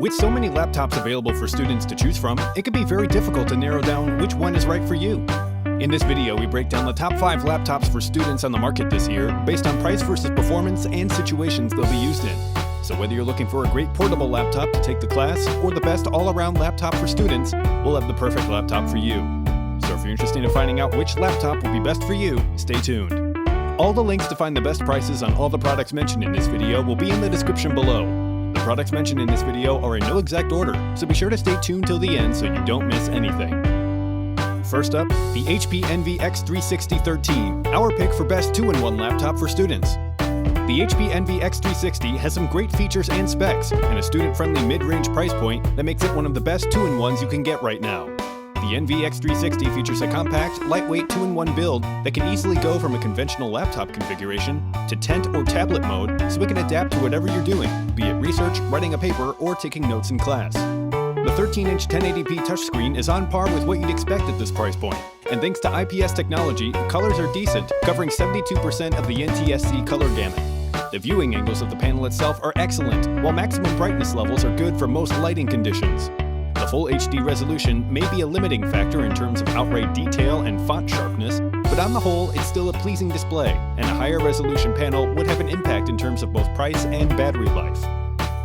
With so many laptops available for students to choose from, it can be very difficult to narrow down which one is right for you. In this video, we break down the top 5 laptops for students on the market this year based on price versus performance and situations they'll be used in. So whether you're looking for a great portable laptop to take the class or the best all-around laptop for students, we'll have the perfect laptop for you. So if you're interested in finding out which laptop will be best for you, stay tuned. All the links to find the best prices on all the products mentioned in this video will be in the description below. The products mentioned in this video are in no exact order, so be sure to stay tuned till the end so you don't miss anything. First up, the HP Envy X360 13, our pick for best 2-in-1 laptop for students. The HP Envy X360 has some great features and specs, and a student-friendly mid-range price point that makes it one of the best 2-in-1s you can get right now. The Envy X360 features a compact, lightweight 2-in-1 build that can easily go from a conventional laptop configuration to tent or tablet mode so it can adapt to whatever you're doing, be it research, writing a paper, or taking notes in class. The 13-inch 1080p touchscreen is on par with what you'd expect at this price point, and thanks to IPS technology, the colors are decent, covering 72% of the NTSC color gamut. The viewing angles of the panel itself are excellent, while maximum brightness levels are good for most lighting conditions. The full HD resolution may be a limiting factor in terms of outright detail and font sharpness, but on the whole, it's still a pleasing display, and a higher resolution panel would have an impact in terms of both price and battery life.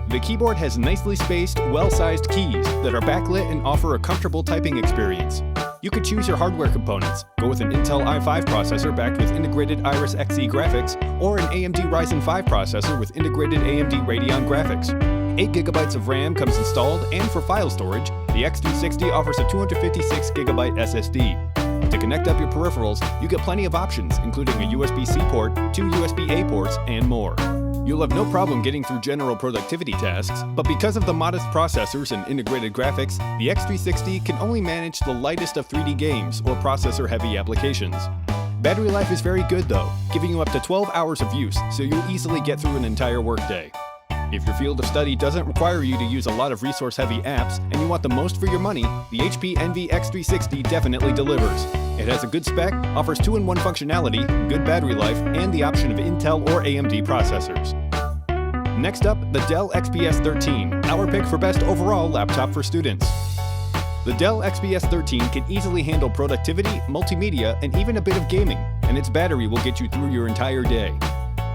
The keyboard has nicely spaced, well-sized keys that are backlit and offer a comfortable typing experience. You could choose your hardware components, go with an Intel i5 processor backed with integrated Iris Xe graphics, or an AMD Ryzen 5 processor with integrated AMD Radeon graphics. 8GB of RAM comes installed, and for file storage, the X360 offers a 256GB SSD. To connect up your peripherals, you get plenty of options, including a USB-C port, 2 USB-A ports, and more. You'll have no problem getting through general productivity tasks, but because of the modest processors and integrated graphics, the X360 can only manage the lightest of 3D games or processor-heavy applications. Battery life is very good though, giving you up to 12 hours of use, so you'll easily get through an entire workday. If your field of study doesn't require you to use a lot of resource-heavy apps and you want the most for your money, the HP Envy X360 definitely delivers. It has a good spec, offers 2-in-1 functionality, good battery life, and the option of Intel or AMD processors. Next up, the Dell XPS 13, our pick for best overall laptop for students. The Dell XPS 13 can easily handle productivity, multimedia, and even a bit of gaming, and its battery will get you through your entire day.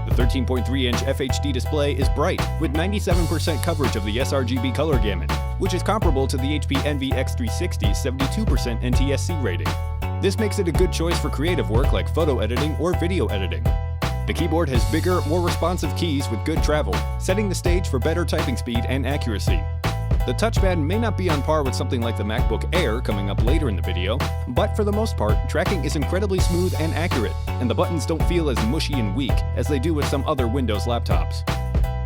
The 13.3-inch FHD display is bright, with 97% coverage of the sRGB color gamut, which is comparable to the HP Envy X360's 72% NTSC rating. This makes it a good choice for creative work like photo editing or video editing. The keyboard has bigger, more responsive keys with good travel, setting the stage for better typing speed and accuracy. The touchpad may not be on par with something like the MacBook Air coming up later in the video, but for the most part, tracking is incredibly smooth and accurate, and the buttons don't feel as mushy and weak as they do with some other Windows laptops.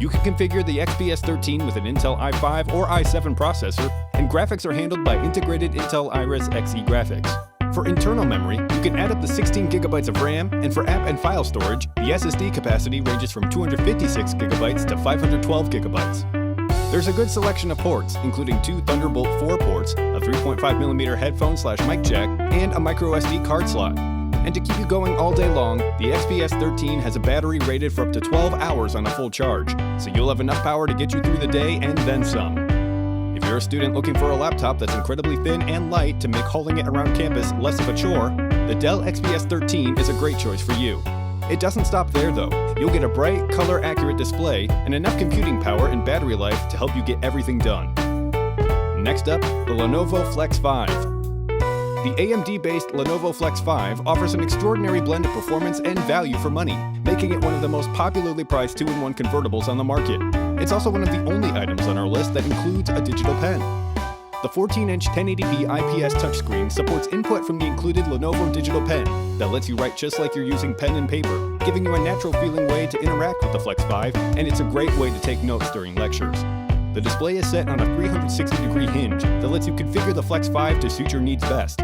You can configure the XPS 13 with an Intel i5 or i7 processor, and graphics are handled by integrated Intel Iris Xe graphics. For internal memory, you can add up to 16GB of RAM, and for app and file storage, the SSD capacity ranges from 256GB to 512GB. There's a good selection of ports, including 2 Thunderbolt 4 ports, a 3.5mm headphone/mic jack, and a microSD card slot. And to keep you going all day long, the XPS 13 has a battery rated for up to 12 hours on a full charge, so you'll have enough power to get you through the day and then some. If you're a student looking for a laptop that's incredibly thin and light to make hauling it around campus less of a chore, the Dell XPS 13 is a great choice for you. It doesn't stop there though. You'll get a bright, color-accurate display and enough computing power and battery life to help you get everything done. Next up, the Lenovo Flex 5. The AMD-based Lenovo Flex 5 offers an extraordinary blend of performance and value for money, making it one of the most popularly priced 2-in-1 convertibles on the market. It's also one of the only items on our list that includes a digital pen. The 14-inch 1080p IPS touchscreen supports input from the included Lenovo digital pen that lets you write just like you're using pen and paper, giving you a natural-feeling way to interact with the Flex 5, and it's a great way to take notes during lectures. The display is set on a 360-degree hinge that lets you configure the Flex 5 to suit your needs best.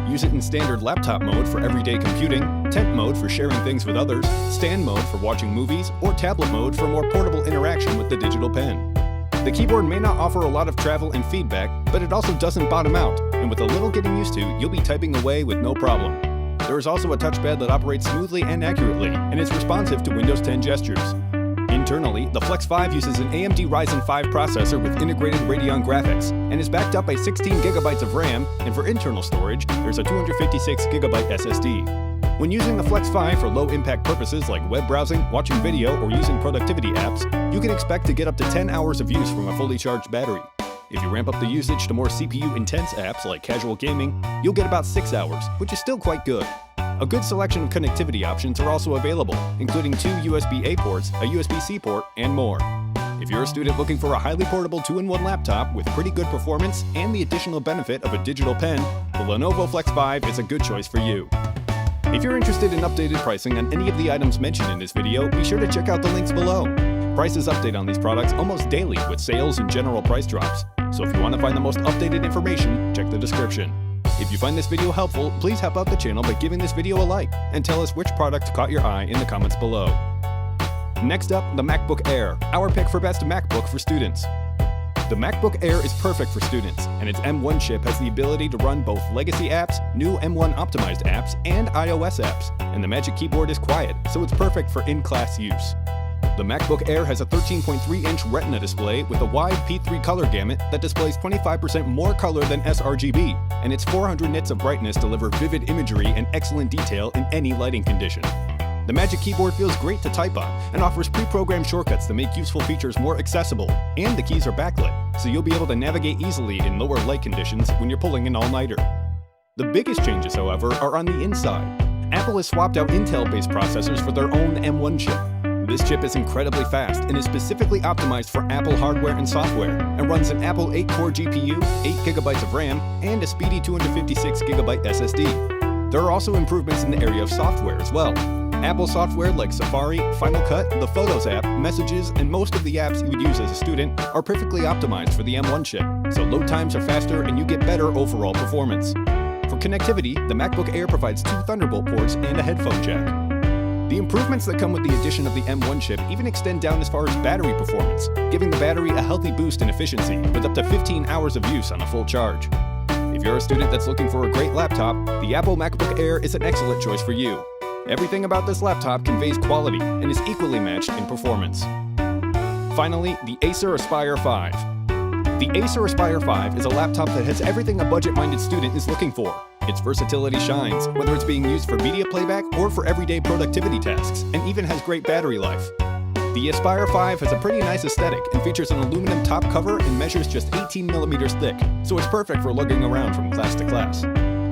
Use it in standard laptop mode for everyday computing, tent mode for sharing things with others, stand mode for watching movies, or tablet mode for more portable interaction with the digital pen. The keyboard may not offer a lot of travel and feedback, but it also doesn't bottom out, and with a little getting used to, you'll be typing away with no problem. There is also a touchpad that operates smoothly and accurately, and is responsive to Windows 10 gestures. In Internally, the Flex 5 uses an AMD Ryzen 5 processor with integrated Radeon graphics and is backed up by 16 GB of RAM, and for internal storage, there's a 256 GB SSD. When using the Flex 5 for low-impact purposes like web browsing, watching video, or using productivity apps, you can expect to get up to 10 hours of use from a fully charged battery. If you ramp up the usage to more CPU-intense apps like casual gaming, you'll get about 6 hours, which is still quite good. A good selection of connectivity options are also available, including 2 USB-A ports, a USB-C port, and more. If you're a student looking for a highly portable 2-in-1 laptop with pretty good performance and the additional benefit of a digital pen, the Lenovo Flex 5 is a good choice for you. If you're interested in updated pricing on any of the items mentioned in this video, be sure to check out the links below. Prices update on these products almost daily with sales and general price drops, so if you want to find the most updated information, check the description. If you find this video helpful, please help out the channel by giving this video a like, and tell us which product caught your eye in the comments below. Next up, the MacBook Air, our pick for best MacBook for students. The MacBook Air is perfect for students, and its M1 chip has the ability to run both legacy apps, new M1 optimized apps, and iOS apps, and the Magic Keyboard is quiet, so it's perfect for in-class use. The MacBook Air has a 13.3-inch Retina display with a wide P3 color gamut that displays 25% more color than sRGB, and its 400 nits of brightness deliver vivid imagery and excellent detail in any lighting condition. The Magic Keyboard feels great to type on and offers pre-programmed shortcuts that make useful features more accessible, and the keys are backlit, so you'll be able to navigate easily in lower light conditions when you're pulling an all-nighter. The biggest changes, however, are on the inside. Apple has swapped out Intel-based processors for their own M1 chip. This chip is incredibly fast and is specifically optimized for Apple hardware and software, and runs an Apple 8-core GPU, 8GB of RAM, and a speedy 256GB SSD. There are also improvements in the area of software as well. Apple software like Safari, Final Cut, the Photos app, Messages, and most of the apps you would use as a student are perfectly optimized for the M1 chip, so load times are faster and you get better overall performance. For connectivity, the MacBook Air provides 2 Thunderbolt ports and a headphone jack. The improvements that come with the addition of the M1 chip even extend down as far as battery performance, giving the battery a healthy boost in efficiency with up to 15 hours of use on a full charge. If you're a student that's looking for a great laptop, the Apple MacBook Air is an excellent choice for you. Everything about this laptop conveys quality and is equally matched in performance. Finally, the Acer Aspire 5. The Acer Aspire 5 is a laptop that has everything a budget-minded student is looking for. Its versatility shines, whether it's being used for media playback or for everyday productivity tasks, and even has great battery life. The Aspire 5 has a pretty nice aesthetic and features an aluminum top cover and measures just 18mm thick, so it's perfect for lugging around from class to class.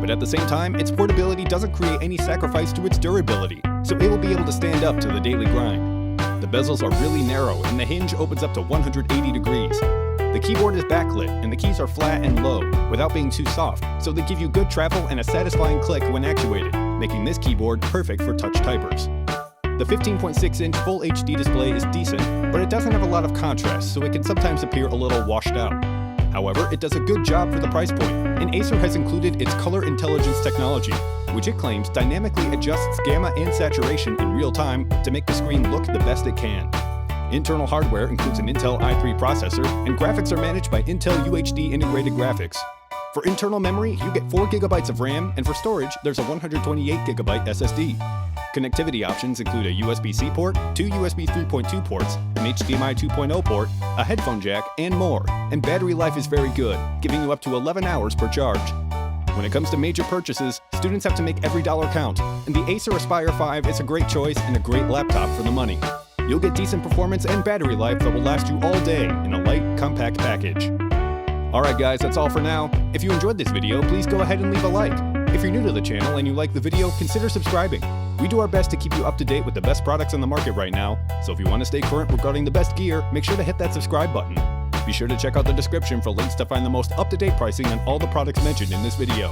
But at the same time, its portability doesn't create any sacrifice to its durability, so it will be able to stand up to the daily grind. The bezels are really narrow and the hinge opens up to 180 degrees. The keyboard is backlit and the keys are flat and low, without being too soft, so they give you good travel and a satisfying click when actuated, making this keyboard perfect for touch typers. The 15.6-inch Full HD display is decent, but it doesn't have a lot of contrast, so it can sometimes appear a little washed out. However, it does a good job for the price point, and Acer has included its Color Intelligence technology, which it claims dynamically adjusts gamma and saturation in real time to make the screen look the best it can. Internal hardware includes an Intel i3 processor, and graphics are managed by Intel UHD integrated graphics. For internal memory, you get 4GB of RAM, and for storage, there's a 128GB SSD. Connectivity options include a USB-C port, 2 USB 3.2 ports, an HDMI 2.0 port, a headphone jack, and more, and battery life is very good, giving you up to 11 hours per charge. When it comes to major purchases, students have to make every dollar count, and the Acer Aspire 5 is a great choice and a great laptop for the money. You'll get decent performance and battery life that will last you all day in a light, compact package. Alright guys, that's all for now. If you enjoyed this video, please go ahead and leave a like. If you're new to the channel and you like the video, consider subscribing. We do our best to keep you up to date with the best products on the market right now, so if you want to stay current regarding the best gear, make sure to hit that subscribe button. Be sure to check out the description for links to find the most up-to-date pricing on all the products mentioned in this video.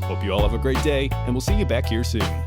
Hope you all have a great day, and we'll see you back here soon.